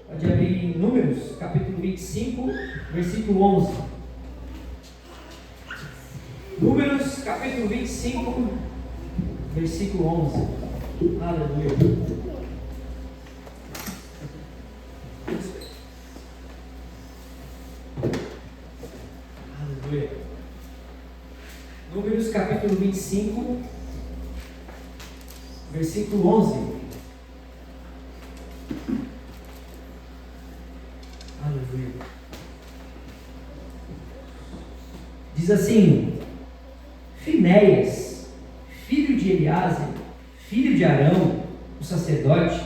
Pode abrir em Números, capítulo 25, versículo 11. Números, capítulo 25, versículo 11. Aleluia. Aleluia. Números, capítulo 25, versículo 11. Aleluia. Diz assim: Finéias, filho de Eliáser, filho de Arão, o sacerdote,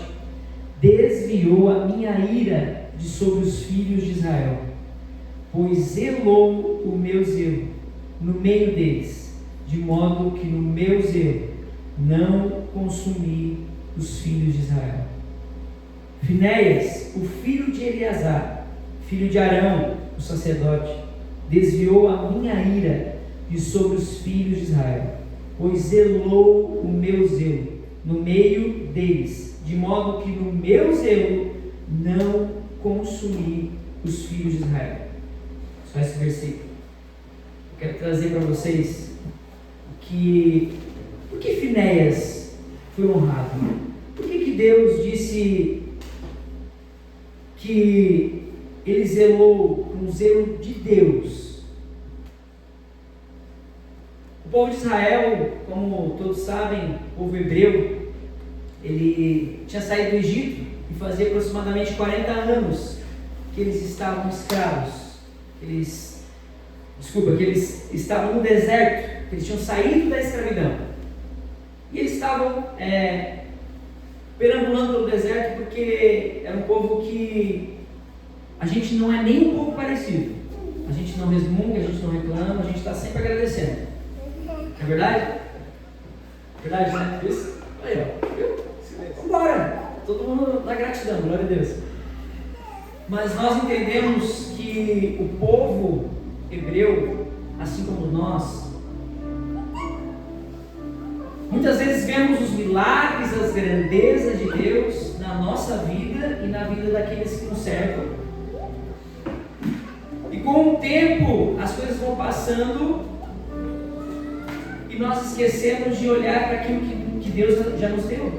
desviou a minha ira de sobre os filhos de Israel, pois zelou o meu zelo no meio deles, de modo que no meu zelo não consumi os filhos de Israel. Finéias, o filho de Eleazar, filho de Arão, o sacerdote, desviou a minha ira de sobre os filhos de Israel, pois zelou o meu zelo no meio deles, de modo que no meu zelo não consumi os filhos de Israel. Só esse versículo. Eu quero trazer para vocês por que Finéias foi honrado? Por que Deus disse que ele zelou com o zelo de Deus? O povo de Israel, como todos sabem, o povo hebreu, ele tinha saído do Egito e fazia aproximadamente 40 anos que eles estavam escravos. Que eles estavam no deserto, que eles tinham saído da escravidão. E eles estavam perambulando pelo deserto porque era um povo que a gente não é nem um pouco parecido. A gente não resmunga, a gente não reclama, a gente está sempre agradecendo. É verdade? É verdade, né? Isso? Aí, ó. Viu? Vambora! Todo mundo na gratidão, glória a Deus. Mas nós entendemos que o povo hebreu, assim como nós, muitas vezes vemos os milagres, as grandezas de Deus na nossa vida e na vida daqueles que nos cercam. E com o tempo as coisas vão passando e nós esquecemos de olhar para aquilo que Deus já nos deu.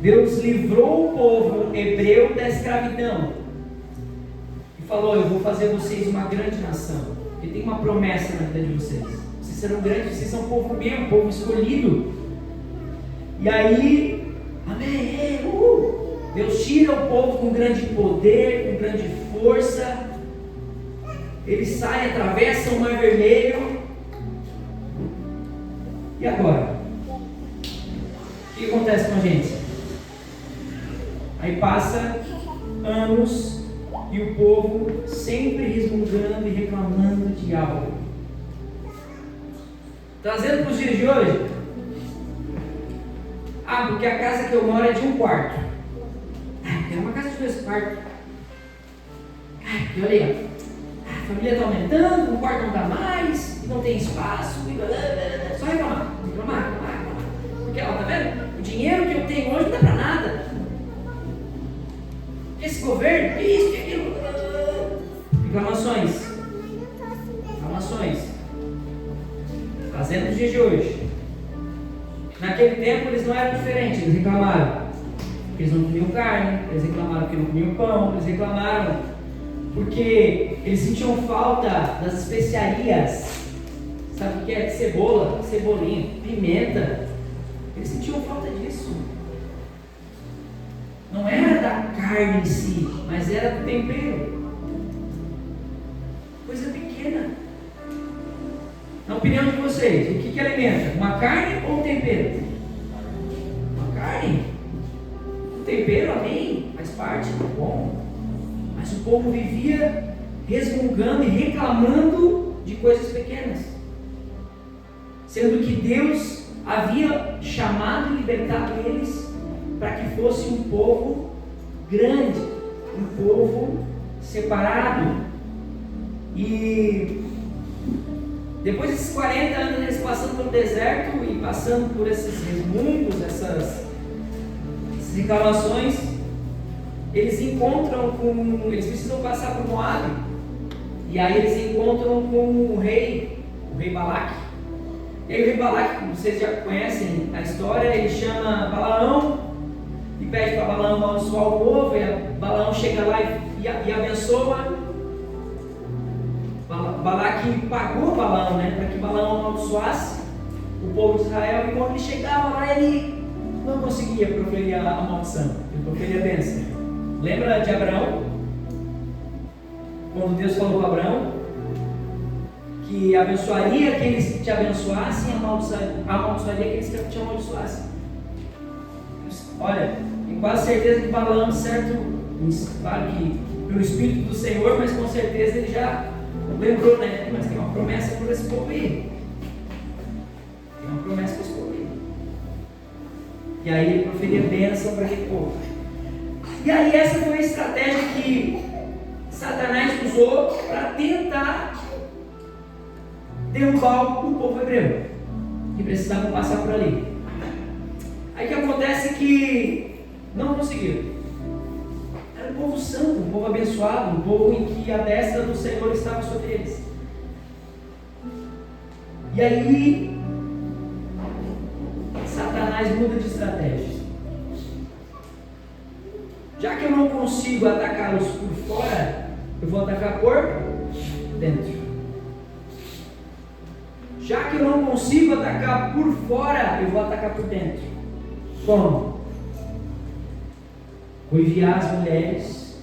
Deus livrou o povo hebreu da escravidão e falou: eu vou fazer vocês uma grande nação. E tem uma promessa na vida de vocês. Vocês serão grandes, vocês são povo meu, povo escolhido. E aí, amém, Deus tira o povo com grande poder, com grande força. Eles saem, atravessam o Mar Vermelho. E agora? O que acontece com a gente? Aí passa anos e o povo sempre resmungando e reclamando de algo. Trazendo para os dias de hoje. Porque a casa que eu moro é de um quarto. É uma casa de 2 quartos. E olha aí, a família está aumentando, o quarto não dá mais, não tem espaço, só reclamar. Porque, ó, tá vendo? O dinheiro que eu tenho hoje não dá para nada. Esse governo, isso, aquilo. Reclamações. Fazendo nos dias de hoje. Naquele tempo eles não eram diferentes, eles reclamaram porque eles não comiam carne, eles reclamaram porque não comiam pão, eles reclamaram porque eles sentiam falta das especiarias. Sabe o que é? Cebola, cebolinha, pimenta. Eles sentiam falta disso. Não era da carne em si, mas era do tempero. Coisa pequena. Na opinião de vocês, o que alimenta? Uma carne ou um tempero? Uma carne. O tempero, amém, faz parte, tá bom. Mas o povo vivia resmungando e reclamando de coisas pequenas, sendo que Deus havia chamado e libertado eles para que fosse um povo grande, um povo separado. E depois desses 40 anos eles passando pelo deserto e passando por esses resmungos, essas reclamações, eles precisam passar por Moabe, e aí eles encontram com o rei Balaque. E aí o rei Balaque, vocês já conhecem a história, ele chama Balaão e pede para Balaão abençoar o povo, e Balaão chega lá e abençoa. Balaque pagou Balaão, para que Balaão amaldiçoasse o povo de Israel, e quando ele chegava lá, ele não conseguia proferir a maldição, ele proferia a bênção. Lembra de Abraão? Quando Deus falou para Abraão que abençoaria aqueles que te abençoassem, amaldiçoaria aqueles que te amaldiçoassem. Olha, tenho quase certeza que Balaão, certo, claro que pelo Espírito do Senhor, mas com certeza ele já lembrou, mas tem uma promessa por esse povo aí. Tem uma promessa por esse povo aí. E aí ele proferia bênção para aquele povo. E aí essa foi a estratégia que Satanás usou para tentar derrubar o povo hebreu, que precisavam passar por ali. Aí o que acontece é que não conseguiram. Era um povo santo, um povo abençoado, um povo em que a destra do Senhor estava sobre eles. E aí Satanás muda de estratégia. Já que eu não consigo atacá-los por fora, eu vou atacar por dentro. Já que eu não consigo atacar por fora, eu vou atacar por dentro. Como? Vou enviar as mulheres,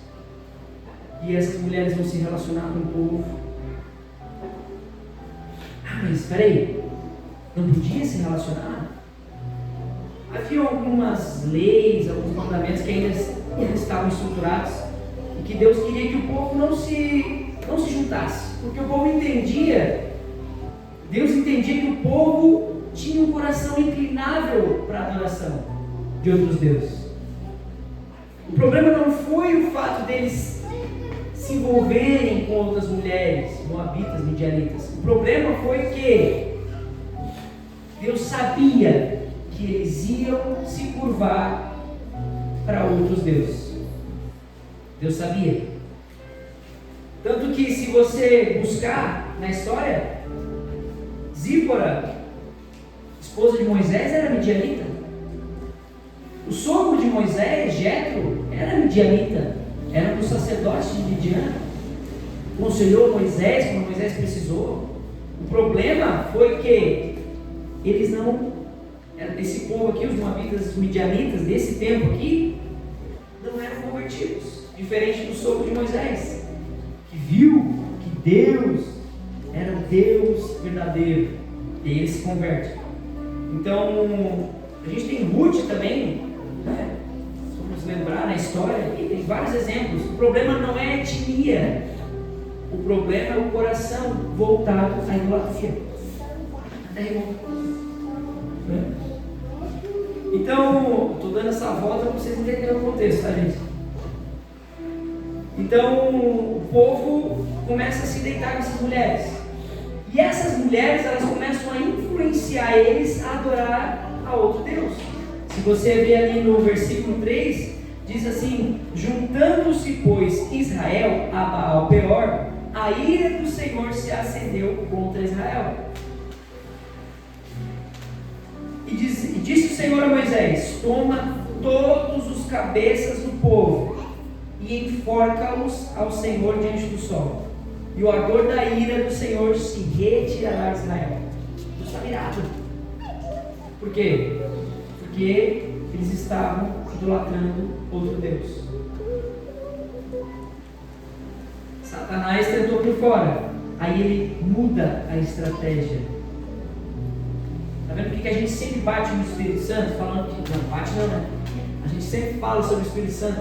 e essas mulheres vão se relacionar com o povo. Mas espera aí, não podia se relacionar? Havia algumas leis, alguns mandamentos que ainda estavam estruturados, e que Deus queria que o povo não se juntasse, porque o povo entendia, Deus entendia que o povo tinha um coração inclinável para a adoração de outros deuses. O problema não foi o fato deles se envolverem com outras mulheres, moabitas, midianitas. O problema foi que Deus sabia que eles iam se curvar para outros deuses. Deus sabia. Tanto que, se você buscar na história, Zípora, esposa de Moisés, era midianita. O sogro de Moisés, Jetro, era midianita. Era um dos sacerdotes de Midian. Conselhou Moisés quando Moisés precisou. O problema foi que eles não... Esse povo aqui, os moabitas, os midianitas, desse tempo aqui, não eram convertidos. Diferente do sogro de Moisés, que viu que Deus era o Deus verdadeiro, e ele se converte. Então, a gente tem Ruth também, vamos lembrar na história, e tem vários exemplos. O problema não é a etnia, o problema é o coração voltado à idolatria. Então, estou dando essa volta para vocês entenderem o contexto, tá, gente? Então, o povo começa a se deitar com essas mulheres. E essas mulheres, elas começam a influenciar eles a adorar a outro Deus. Se você ver ali no versículo 3, diz assim: juntando-se, pois, Israel a Baal-peor, a ira do Senhor se acendeu contra Israel. E disse o Senhor a Moisés: toma todos os cabeças do povo e enforca-os ao Senhor diante do sol, e o ardor da ira do Senhor se retirará de Israel. Deus está virado. Por quê? Porque eles estavam idolatrando outro Deus. Satanás tentou por fora, aí ele muda a estratégia. Está vendo por que a gente sempre bate no Espírito Santo? Falando que não bate não, né? A gente sempre fala sobre o Espírito Santo,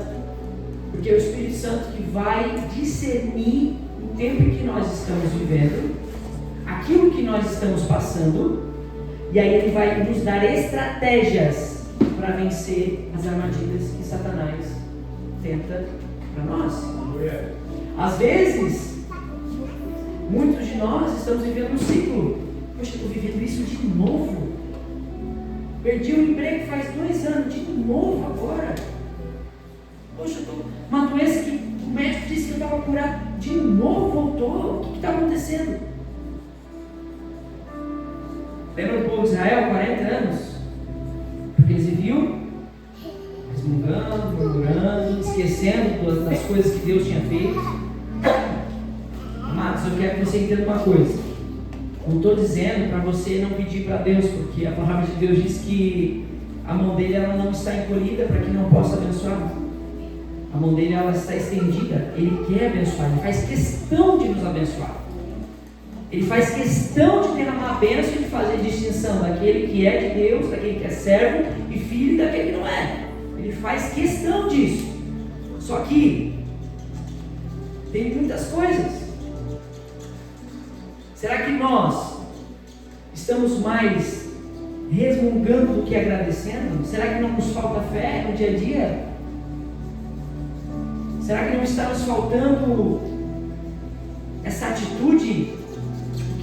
porque é o Espírito Santo que vai discernir o tempo em que nós estamos vivendo, aquilo que nós estamos passando, e aí ele vai nos dar estratégias para vencer as armadilhas que Satanás tenta para nós. Às vezes, muitos de nós estamos vivendo um ciclo. Poxa, estou vivendo isso de novo. Perdi o emprego faz 2 anos, de novo agora. Poxa, Uma doença que o médico disse que eu estava curado, de novo voltou. O que está acontecendo? Lembra do povo de Israel, 40 anos? Porque eles viviam resmungando, murmurando, esquecendo das coisas que Deus tinha feito. Amados, eu quero que você entenda uma coisa. Não estou dizendo para você não pedir para Deus, porque a palavra de Deus diz que a mão dele ela não está encolhida para que não possa abençoar. A mão dele ela está estendida. Ele quer abençoar, ele faz questão de nos abençoar. Ele faz questão de derramar a bênção e de fazer distinção daquele que é de Deus, daquele que é servo e filho e daquele que não é. Ele faz questão disso. Só que tem muitas coisas. Será que nós estamos mais resmungando do que agradecendo? Será que não nos falta fé no dia a dia? Será que não está nos faltando essa atitude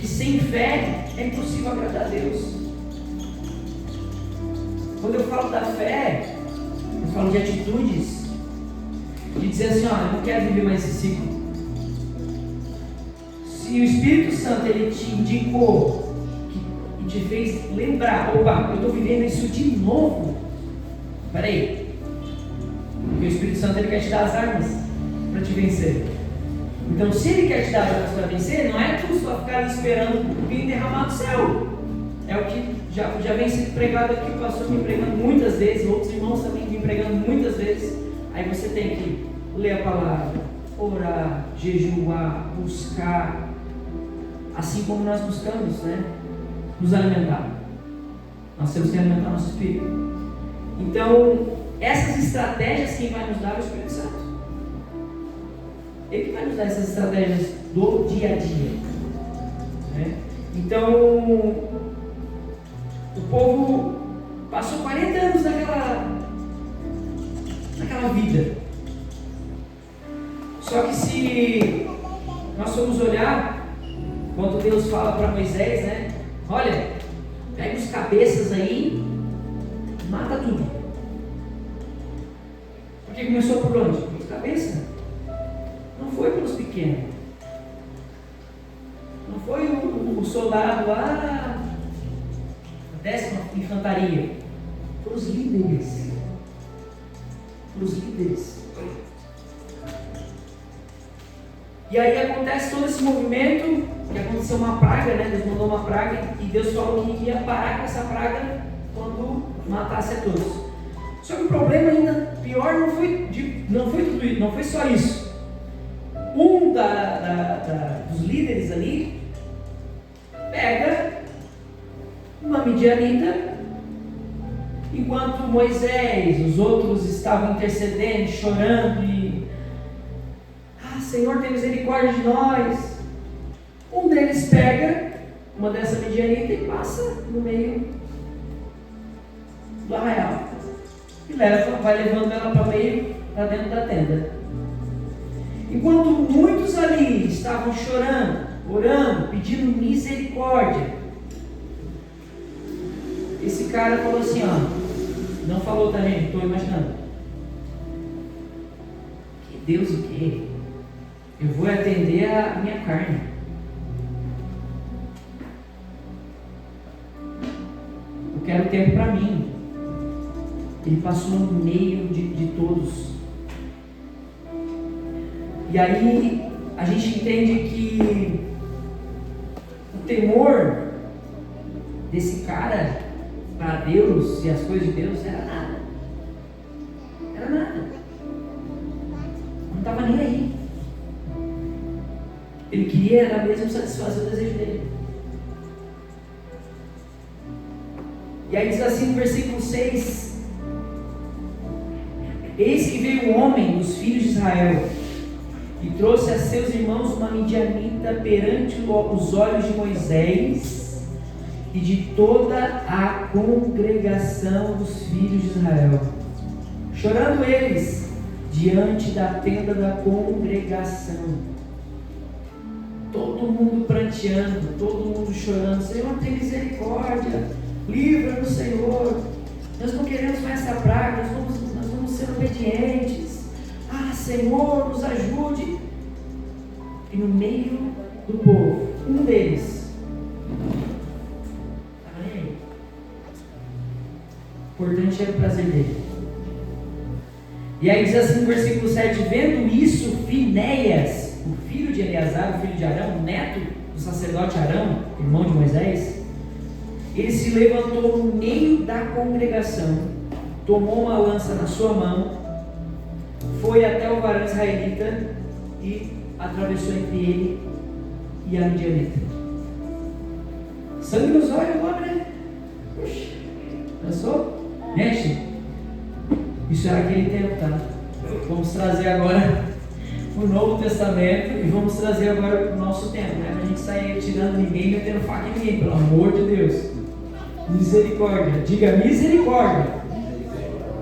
que sem fé é impossível agradar a Deus? Quando eu falo da fé, eu falo de atitudes, de dizer assim, ó, eu não quero viver mais esse ciclo. Se o Espírito Santo ele te indicou e te fez lembrar, opa, eu estou vivendo isso de novo. Peraí, porque o Espírito Santo ele quer te dar as armas para te vencer. Então, se ele quer te dar as armas para vencer, não é tu só ficar ali esperando o vinho derramar do céu. É o que já vem sendo pregado aqui, o pastor me pregando muitas vezes, outros irmãos também me pregando muitas vezes. Aí você tem que ler a palavra, orar, jejuar, buscar, assim como nós buscamos, né? Nos alimentar. Nós temos que alimentar nosso espírito. Então, essas estratégias quem vai nos dar é o Espírito Santo. Ele que vai nos dar essas estratégias do dia a dia, né? Então, o povo passou 40 anos naquela vida. Só que se nós formos olhar, quando Deus fala para Moisés, né? Olha, pega os cabeças aí, mata tudo. Porque começou por onde? Pelos cabeças. Não foi pelos pequenos. Não foi o soldado lá, a 10ª infantaria. Foram os líderes. Os líderes. E aí acontece todo esse movimento, que aconteceu uma praga, né? Deus mandou uma praga e Deus falou que ia parar com essa praga quando matasse a todos. Só que o problema ainda pior não foi tudo isso, não foi só isso. Um dos líderes ali pega uma midianita, enquanto Moisés, os outros estavam intercedendo, chorando e Senhor, tem misericórdia de nós. Um deles pega uma dessa midianita e passa no meio do arraial e vai levando ela para dentro da tenda. Enquanto muitos ali estavam chorando, orando, pedindo misericórdia, esse cara falou assim, ó, não falou também, estou imaginando. Que Deus o quê? Eu vou atender a minha carne. Eu quero tempo para mim. Ele passou no meio de todos. E aí a gente entende que o temor desse cara para Deus e as coisas de Deus era nada. Era nada. Não estava nem aí. Ele queria era mesmo satisfazer o desejo dele. E aí diz assim no versículo 6: Eis que veio um homem dos filhos de Israel e trouxe a seus irmãos uma midianita perante os olhos de Moisés e de toda a congregação dos filhos de Israel, chorando eles diante da tenda da congregação. Todo mundo pranteando, todo mundo chorando. Senhor, tem misericórdia, livra-nos, Senhor. Nós não queremos mais essa praga, nós vamos ser obedientes. Senhor, nos ajude. E no meio do povo, um deles estava nem aí. O importante era o prazer dele. E aí diz assim no versículo 7: vendo isso, Finéias, o filho de Eleazar, o filho de Arão, neto do sacerdote Arão, irmão de Moisés, ele se levantou no meio da congregação, tomou uma lança na sua mão, foi até o varão israelita e atravessou entre ele e a midianita. Sangue nos olhos agora, né? Puxa, pensou? Gente, isso era aquele tempo, tá? Vamos trazer agora o Novo Testamento e vamos trazer agora o nosso tempo, né? Pra gente sair tirando ninguém, metendo faca em ninguém, pelo amor de Deus. Misericórdia, diga misericórdia.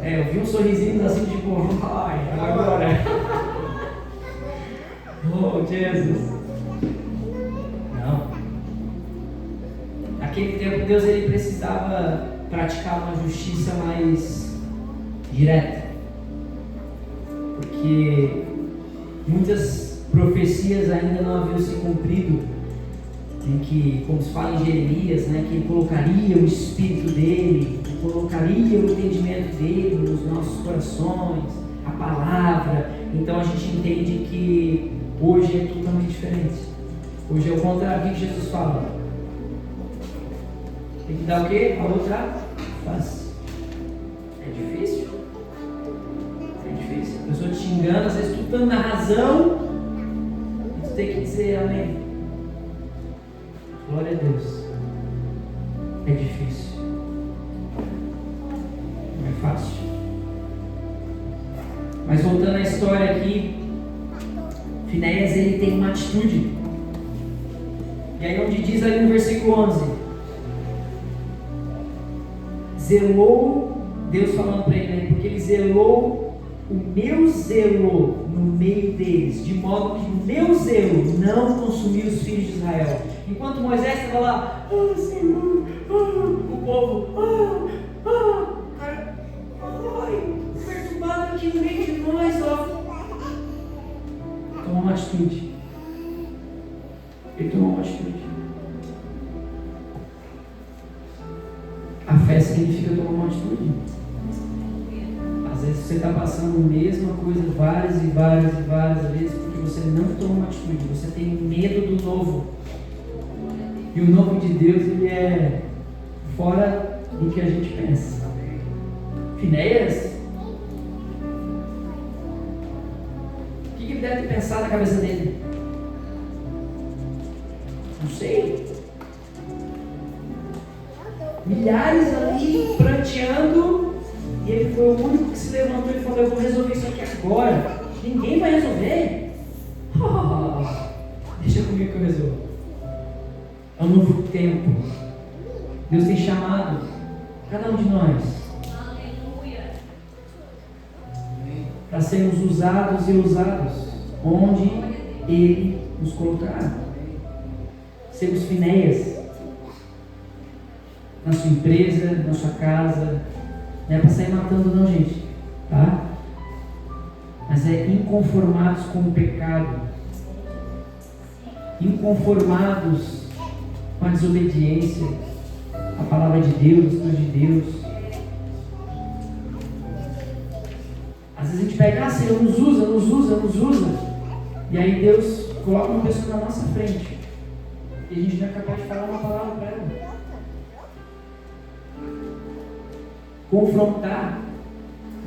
Eu vi um sorrisinho assim, tipo, ai, agora. Oh, Jesus. Não. Naquele tempo, Deus ele precisava praticar uma justiça mais direta, porque muitas profecias ainda não haviam se cumprido, em que, como se fala em Jeremias, né, que ele colocaria o Espírito dele, colocaria o entendimento dele nos nossos corações, a palavra. Então a gente entende que hoje é totalmente diferente. Hoje é o contrário. O que Jesus fala? Tem que dar o quê? A outra face. É difícil. É difícil. A pessoa te engana, às vezes tu estando na razão, e tu tem que dizer amém. Glória a Deus. É difícil. Não é fácil. Mas voltando à história aqui, Finéias ele tem uma atitude. E aí onde diz ali no versículo 11: zelou, Deus falando para ele, né? Porque ele zelou o meu zelo no meio deles, de modo que o meu zelo não consumiu os filhos de Israel. Enquanto Moisés estava lá, Senhor, o povo, cara, perturbado aqui no meio de nós, tomou uma atitude. Ele tomou uma atitude. A fé significa tomar uma atitude. Às vezes você está passando a mesma coisa várias vezes porque você não tomou uma atitude. Você tem medo do novo. E o novo de Deus, ele é fora do que a gente pensa. Finéias, o que ele deve ter pensado na cabeça dele? Não sei. Milhares ali pranteando, e ele foi o único que se levantou e falou: eu vou resolver isso aqui agora. Ninguém vai resolver. Deixa comigo que eu resolvo. É um novo tempo. Deus tem chamado cada um de nós para sermos usados e usados onde Ele nos colocar. Sermos Finéias na sua empresa, na sua casa. Não é para sair matando não, gente, tá? Mas é inconformados com o pecado, inconformados com a desobediência à palavra de Deus, à de Deus. Às vezes a gente pega, Senhor, nos usa, e aí Deus coloca uma pessoa na nossa frente e a gente não é capaz de falar uma palavra para ela. Confrontar,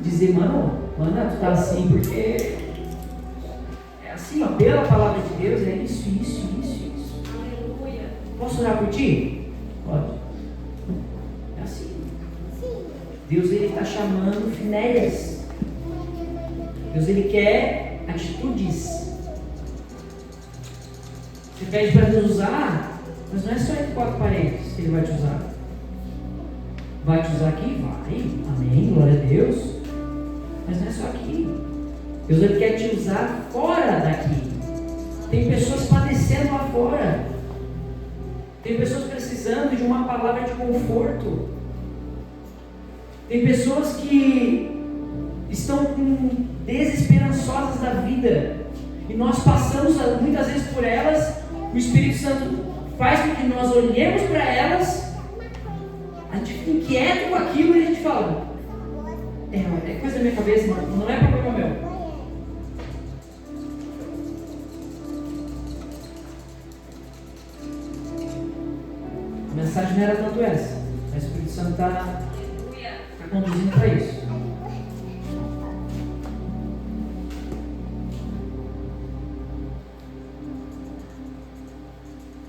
dizer, mano, tu tá assim porque é assim, ó, pela palavra de Deus é isso. Aleluia. Posso orar por ti? Pode. É assim. Deus, ele está chamando Finéias. Deus, ele quer atitudes. Você pede para Deus usar, mas não é só entre quatro paredes que ele vai te usar. Vai te usar aqui? Vai. Amém. Glória a Deus. Mas não é só aqui. Deus, ele quer te usar fora daqui. Tem pessoas padecendo lá fora. Tem pessoas precisando de uma palavra de conforto. Tem pessoas que estão com desesperançosas da vida. E nós passamos muitas vezes por elas. O Espírito Santo faz com que nós olhemos para elas, a gente fica inquieto com aquilo e a gente fala: é coisa da minha cabeça, não é problema meu. A mensagem não era tanto essa, mas o Espírito Santo está conduzindo para isso.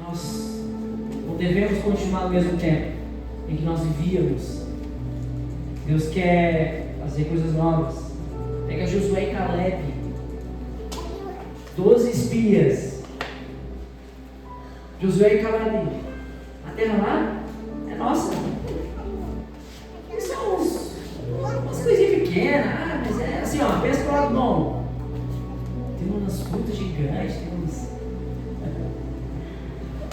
Nós não devemos continuar no mesmo tempo em que nós vivíamos. Deus quer fazer coisas novas. Pega Josué e Caleb, 12 espias. Josué e Caleb, a terra lá é nossa. Eles são umas coisinhas pequenas, mas é assim, ó, pensa pro lado bom. Tem umas frutas gigantes, tem uns...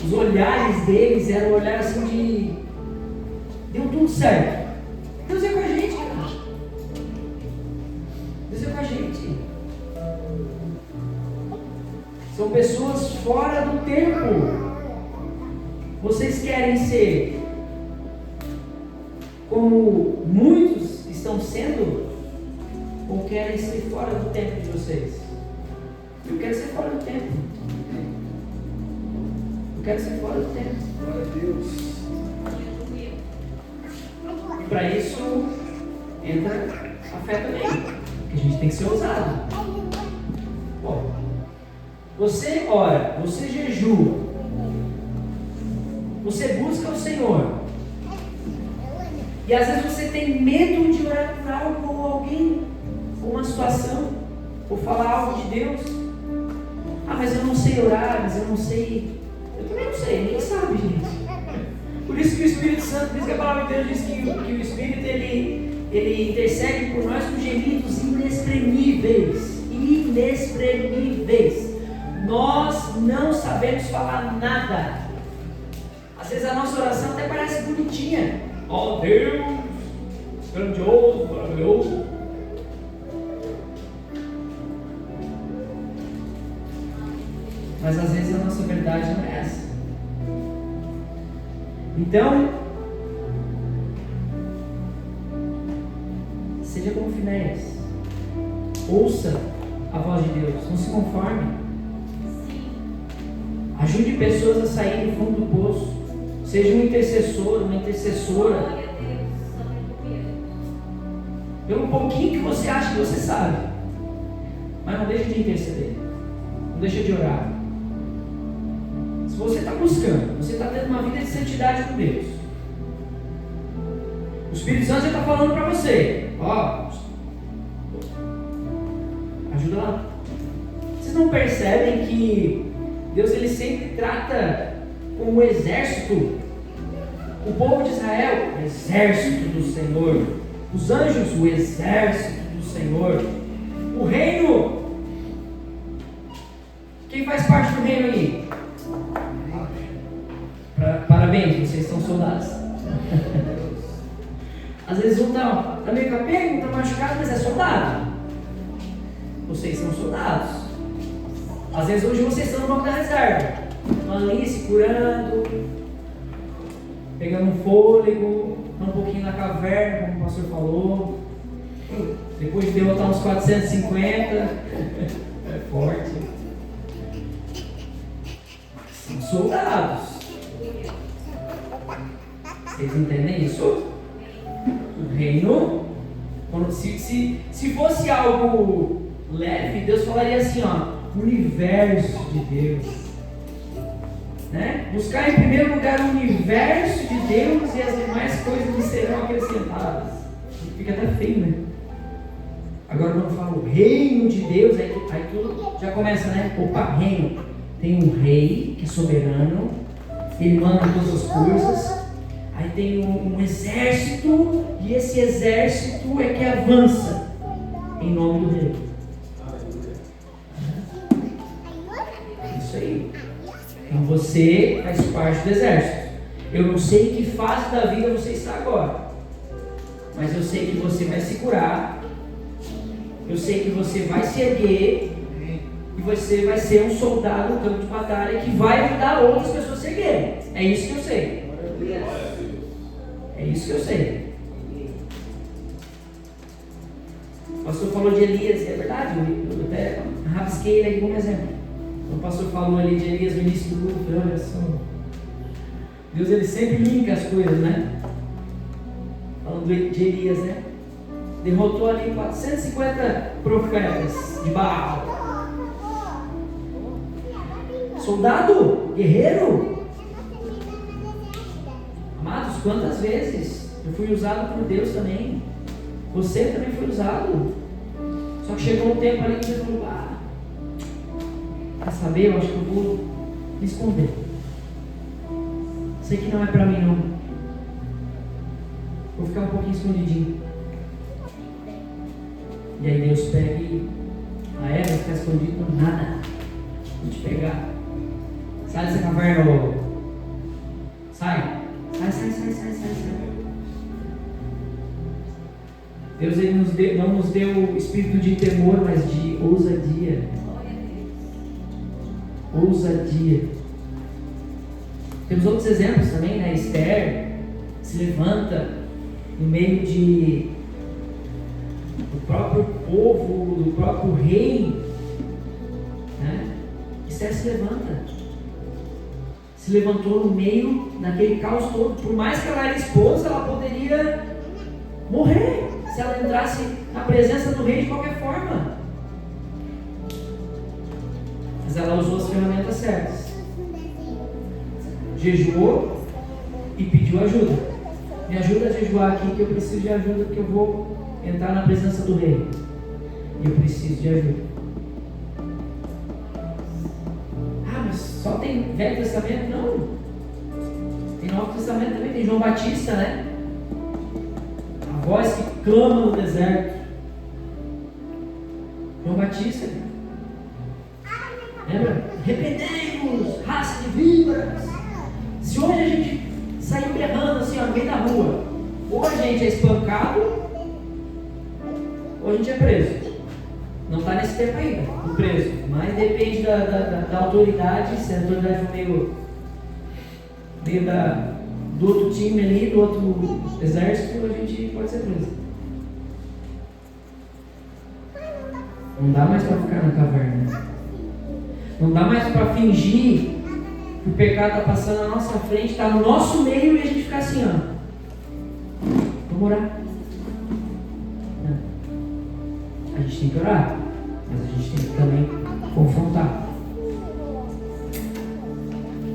Os olhares deles eram um olhar assim de... Deu tudo certo. Deus é com a gente, cara. Deus é com a gente. São pessoas fora do tempo. Vocês querem ser como muitos estão sendo? Ou querem ser fora do tempo de vocês? Eu quero ser fora do tempo. Eu quero ser fora do tempo. Glória a Deus. E para isso entra a fé também, que a gente tem que ser ousado. Bom, você ora, você jejua, você busca o Senhor, e às vezes você tem medo de orar por algo ou alguém, ou uma situação, ou falar algo de Deus. Ah, mas eu não sei orar, mas eu não sei. Eu também não sei, ninguém sabe, gente. Por isso que o Espírito Santo, por isso que a palavra de Deus diz que o Espírito ele intercede por nós com gemidos inexprimíveis. Inexprimíveis. Nós não sabemos falar nada. Às vezes a nossa oração até parece bonitinha. Ó Deus, grandioso, maravilhoso. Mas às vezes a nossa verdade não é essa. Então, seja como Finéias. Ouça a voz de Deus. Não se conforme. Ajude pessoas a sair do fundo do poço. Seja um intercessor, uma intercessora. Pelo pouquinho que você acha que você sabe. Mas não deixe de interceder. Não deixe de orar. Se você está buscando, você está tendo uma vida de santidade com Deus. O Espírito Santo já está falando para você. Ó, ajuda lá. Vocês não percebem que Deus ele sempre trata como um exército? O povo de Israel, o exército do Senhor. Os anjos, o exército do Senhor. O reino. Quem faz parte do reino aí? Parabéns, vocês são soldados. Às vezes um está meio capenga, um está machucado, mas é soldado. Vocês são soldados. Às vezes hoje vocês estão no banco da reserva. Estão ali se curando, pegando um fôlego, um pouquinho na caverna, como o pastor falou. Depois de derrotar uns 450. É forte. São soldados. Vocês entendem isso? O reino, se fosse algo leve, Deus falaria assim, ó, universo de Deus, né? Buscar em primeiro lugar o universo de Deus e as demais coisas lhe serão acrescentadas. Fica até feio, né? Agora vamos falar o reino de Deus, aí tudo já começa, né? Opa, reino. Tem um rei que é soberano, ele manda todas as coisas. Aí tem um exército, e esse exército é que avança em nome do rei. É isso aí. Então você faz parte do exército. Eu não sei em que fase da vida você está agora, mas eu sei que você vai se curar Eu sei que você vai se erguer e você vai ser um soldado no campo de batalha que vai ajudar outras pessoas a se erguerem. É isso que eu sei. É isso que eu sei. O pastor falou de Elias, é verdade, eu até rabisquei ele aqui como exemplo. O pastor falou ali de Elias no início do culto, olha só. Deus, ele sempre linka as coisas, né? Falando de Elias, né? Derrotou ali 450 profetas de Baal. Soldado, guerreiro. Amados, quantas vezes eu fui usado por Deus também? Você também foi usado. Só que chegou um tempo ali que você falou: quer saber? Eu acho que eu vou me esconder. Sei que não é pra mim não. Vou ficar um pouquinho escondidinho. E aí Deus pega e vai ficar escondido? Nada. Vou te pegar. Sai dessa caverna, ô. Sai. Sai. Deus, ele não nos deu espírito de temor, mas de ousadia. Ousadia. Temos outros exemplos também, né? Esther se levanta no meio do próprio povo, do próprio rei, né? Esther se levanta. Se levantou no meio daquele caos todo. Por mais que ela era esposa, ela poderia morrer se ela entrasse na presença do rei de qualquer forma. Mas ela usou as ferramentas certas. Jejuou e pediu ajuda. Me ajuda a jejuar aqui, que eu preciso de ajuda, porque eu vou entrar na presença do rei. E eu preciso de ajuda. Ah, mas só tem Velho Testamento? Não. Tem Novo Testamento também. Tem João Batista, né? A voz que clama no deserto. João Batista. Lembra? Arrependei-vos, raça de víboras. Se hoje a gente sair berrando assim, ó, no meio da rua, ou a gente é espancado, ou a gente é preso. Não está nesse tempo ainda, o preso. Mas depende da autoridade. Se a autoridade for meio do outro time ali, do outro exército, a gente pode ser preso. Não dá mais para ficar na caverna. Não dá mais para fingir que o pecado está passando na nossa frente, está no nosso meio e a gente ficar assim, ó. Vamos orar. Não. A gente tem que orar, mas a gente tem que também confrontar.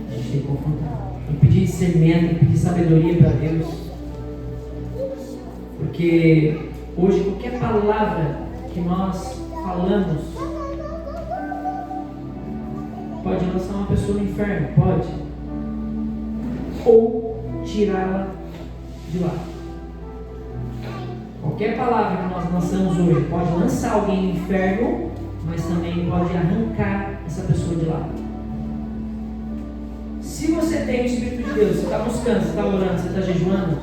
A gente tem que confrontar. Tem que pedir discernimento, tem que pedir sabedoria para Deus. Porque hoje qualquer palavra que nós falamos pode lançar uma pessoa no inferno, pode, ou tirá-la de lá. Qualquer palavra que nós lançamos hoje pode lançar alguém no inferno, mas também pode arrancar essa pessoa de lá. Se você tem o Espírito de Deus, você está buscando, você está orando, você está jejuando,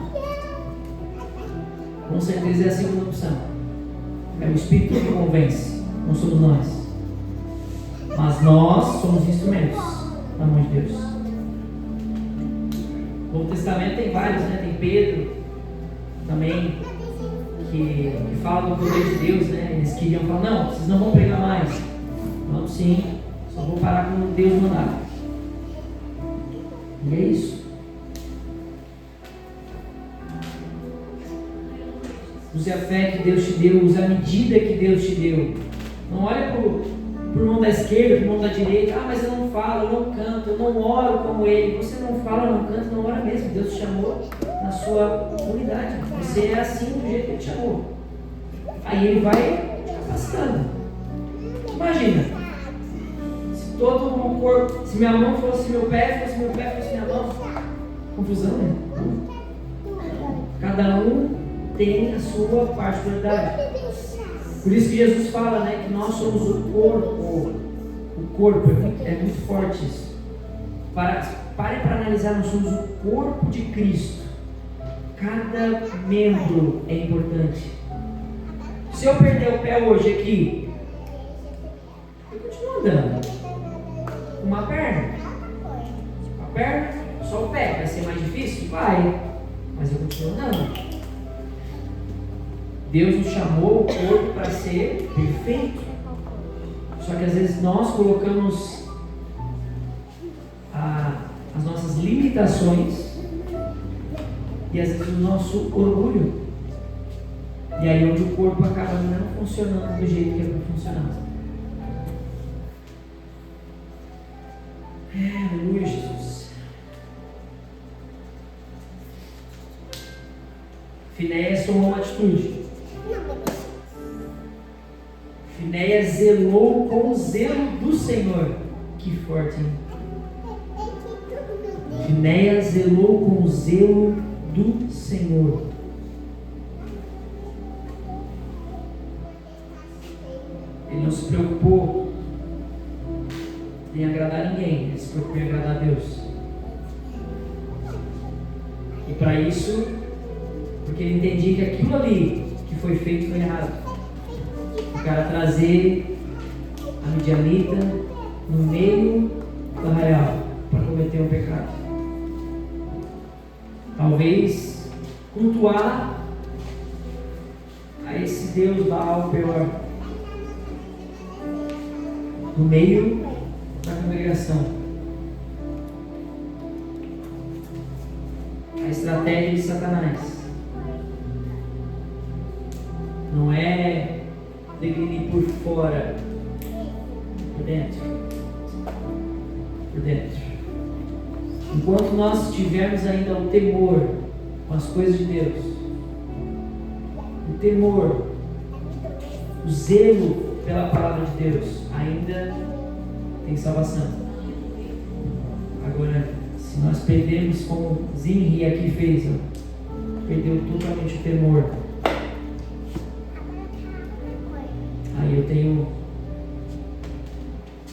com certeza é a segunda opção. É o Espírito que convence, não somos nós. Mas nós somos instrumentos na mão de Deus. No Novo Testamento tem vários, né? Tem Pedro também, que fala do poder de Deus, né? Eles queriam falar: não, vocês não vão pregar mais. Vamos sim, só vou parar quando Deus mandar. E é isso. Use a fé que Deus te deu, use a medida que Deus te deu. Não olha para o mão da esquerda, para o mão da direita. Ah, mas eu não falo, eu não canto, eu não oro como ele. Você não fala, não canta, não ora mesmo. Deus te chamou na sua unidade. Você é assim do jeito que ele te chamou. Aí ele vai te capacitando. Imagina, se todo o corpo, se minha mão fosse meu pé, fosse meu pé, fosse minha mão. Confusão, né? Cada um tem a sua particularidade. Por isso que Jesus fala, né, que nós somos o corpo. O corpo é muito forte isso. Parem para analisar, nós somos o corpo de Cristo. Cada membro é importante. Se eu perder o pé hoje aqui, eu continuo andando. Uma perna. A perna, só o pé. Vai ser mais difícil? Vai. Mas eu continuo andando. Deus nos chamou o corpo para ser perfeito. Só que às vezes nós colocamos as nossas limitações e às vezes o nosso orgulho. E aí onde o corpo acaba não funcionando do jeito que ele funcionava. Aleluia, Jesus. Finéias tomou uma atitude. Finéias zelou com o zelo do Senhor. Que forte, hein? Finéias zelou com o zelo do Senhor. Ele não se preocupou em agradar ninguém, ele se preocupou em agradar a Deus. E para isso, porque ele entendia que aquilo ali que foi feito foi errado. O cara trazer a midianita no meio do arraial para cometer um pecado. Talvez cultuar a esse Deus Baal pior no meio da congregação. A estratégia de Satanás não é degrinir por fora, por dentro. Por dentro. Enquanto nós tivermos ainda o temor com as coisas de Deus, o temor, o zelo pela palavra de Deus, ainda tem salvação. Agora, se nós perdemos, como Zimri aqui fez, perdeu totalmente o temor, aí eu tenho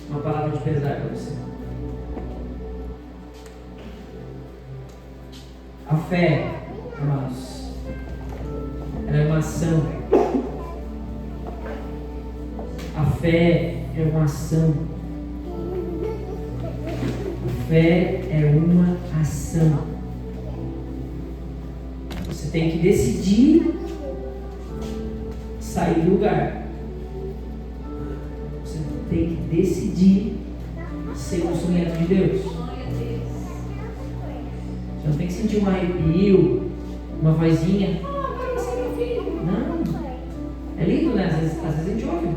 uma palavra de pesar para você. A fé, irmãos, ela é uma ação. A fé é uma ação. A fé é uma ação. Você tem que decidir sair do lugar. Você tem que decidir ser um instrumento de Deus. Você não tem que sentir um arrepio, uma vozinha. Agora você é meu filho. Não. É lindo, né? Às vezes a gente ouve.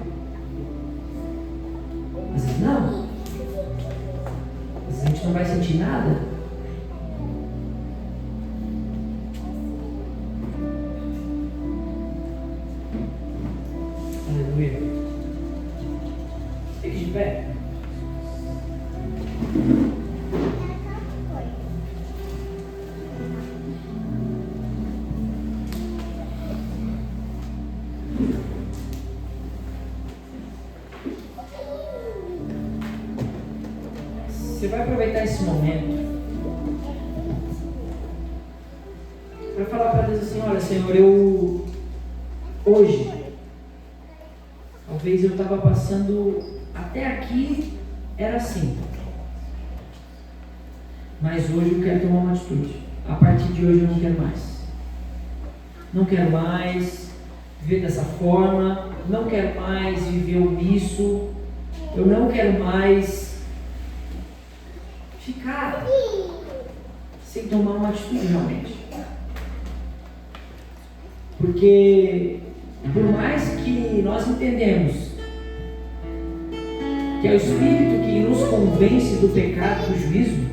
Às vezes não. Às vezes a gente não vai sentir nada. Aleluia. Fique de pé. Você vai aproveitar esse momento para falar para Deus assim: olha, Senhor, hoje, talvez eu estava passando, até aqui era assim, mas hoje eu quero tomar uma atitude. A partir de hoje eu não quero mais. Não quero mais viver dessa forma, não quero mais viver omisso, eu não quero mais ficar sem tomar uma atitude realmente. Porque por mais que nós entendemos que é o Espírito que nos convence do pecado e do juízo,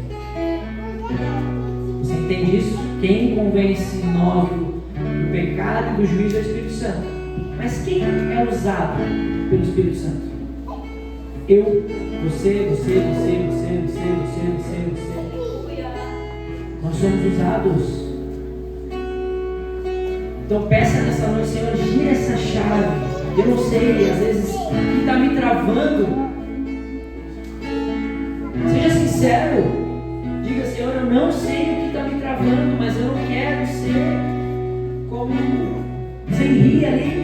você entende isso? Quem convence nós do pecado e do juízo é o Espírito Santo. Mas quem é usado pelo Espírito Santo? Eu, você. Nós somos usados. Então peça nessa noite: Senhor, gira essa chave. Eu não sei, às vezes, o que está me travando. Seja sincero. Diga: Senhor, eu não sei o que está me travando, mas eu não quero ser como Zimri ali,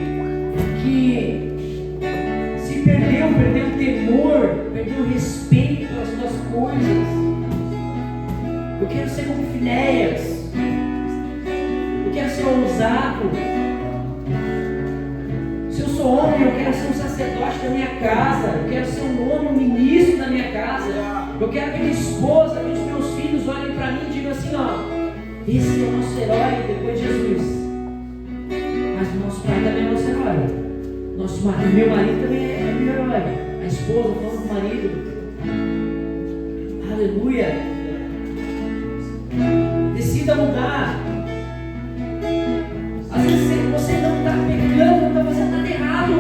tenho respeito pelas tuas coisas. Eu quero ser como Finéias. Eu quero ser ousado. Se eu sou homem, eu quero ser um sacerdote da minha casa. Eu quero ser um homem, um ministro da minha casa. Eu quero que minha esposa, que os meus filhos olhem para mim e digam assim, ó, esse é o nosso herói depois de Jesus. Mas o nosso pai também é nosso herói. Meu marido também é meu herói. A esposa falando com o marido. Aleluia. Decida mudar. Às vezes você não está pecando, não está fazendo nada errado.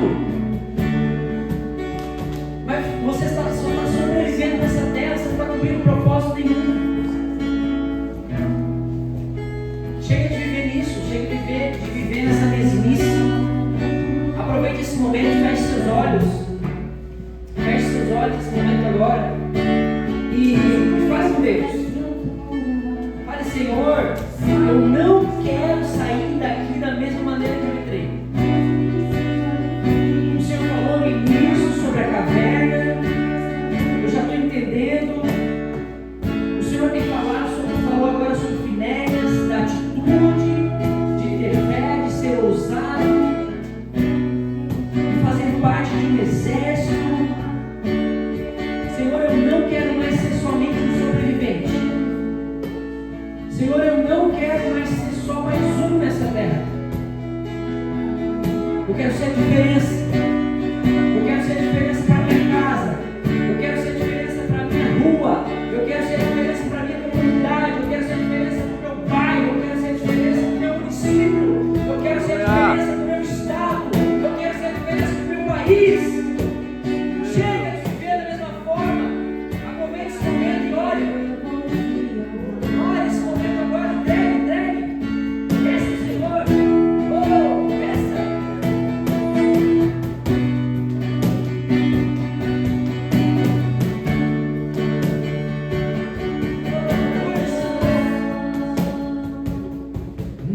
Mas você só está sobrevivendo nessa terra, você não está cumprindo propósito nenhum. Chega de viver nisso, chega de viver nessa mesmice. Aproveite esse momento e feche seus olhos. Feche seus olhos nesse momento agora. E faz com Deus. Fale, Senhor, eu não quero sair daqui da mesma maneira que eu entrei. O Senhor falou no início sobre a caverna. Eu já estou entendendo. O Senhor tem falou agora sobre Finéias, da atitude, de ter fé, de ser ousado, de fazer parte de um exército. Senhor, eu não quero mais ser somente um sobrevivente. Senhor, eu não quero mais ser só mais um nessa terra. Eu quero ser a diferença. Eu quero ser a diferença para a minha casa. Eu quero ser a diferença para a minha rua. Eu quero ser a diferença para a minha comunidade. Eu quero ser a diferença para o meu bairro. Eu quero ser a diferença para o meu município. Eu quero ser a diferença para o meu estado. Eu quero ser a diferença para o meu país. Chega de viver da mesma forma. Aproveite esse momento e olhe. Olha esse momento agora. Entregue. Peça ao Senhor. Peça.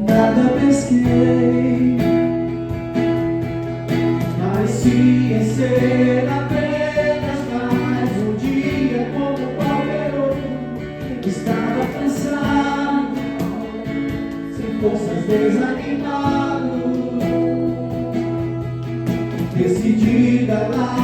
Nada pesquei, mas sim em ser apenas mais um dia como qualquer outro. Estava cansado, sem forças, desanimado, decidida lá